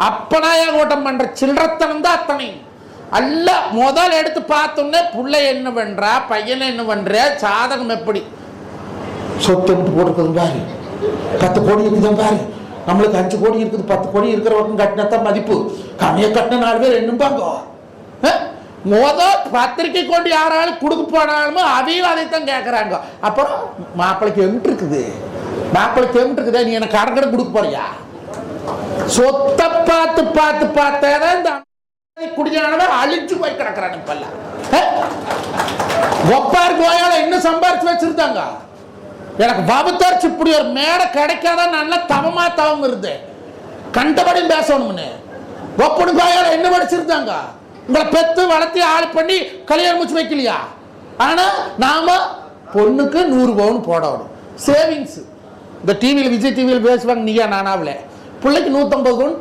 அப்பனாயா கூட்டம் பண்ற சில்லறத்தனம் தான் அத்தனை. அல்ல முதல் எடுத்து பார்த்தோன்னே புள்ளை என்ன பண்றா, பையனை என்ன பண்ற, சாதகம் எப்படி சொத்து போட்டுருக்குது பாரு, 10 கோடி இருக்குதான் பாரு, நம்மளுக்கு 5 கோடி இருக்குது, 10 கோடி இருக்கிற வரைக்கும் கட்டினத்தான் மதிப்பு, கம்மியா கட்டின 4 பேர் என்னப்பாங்க. முதல் பத்திரிக்கை கொண்டு யாராலும் கொடுக்க போனாலும் அவையும் அதைத்தான் கேட்கறாங்க. அப்புறம் மாப்பிளைக்கு எம்பிட்டு இருக்குது, மாப்பிளைக்கு எம்பிட்டு இருக்குதா, நீ எனக்கு கடன் கொடுக்க போறியா? சொத்தை பார்த்து பார்த்து பார்த்தேதான் இந்த குடியானவன் அழிஞ்சு போய் கிடக்குறான். இப்பெல்லாம் ஒப்பார் கோயால இன்னும் சம்பாரிச்சு வச்சிருந்தாங்க. எனக்கு பபத்தரிச்சு இப்படி ஒரு மேடை கிடைக்காத நல்ல தவமா தவம் இருது, கண்டபடி பேசணும்னு. ஒப்பனு கோயால என்ன படிச்சிருந்தாங்க, உங்களை பெத்து வளர்த்தி ஆள் பண்ணி கல்யாணம் முடிச்சு வைக்கலையா? ஆனா நாம பொண்ணுக்கு 100 பவுன் போடணும் சேவிங்ஸ். இந்த டிவியில் விஜய் டிவியில் பேசுவாங்க, நீயா நானாவில் பிள்ளைக்கு 150 பவுன்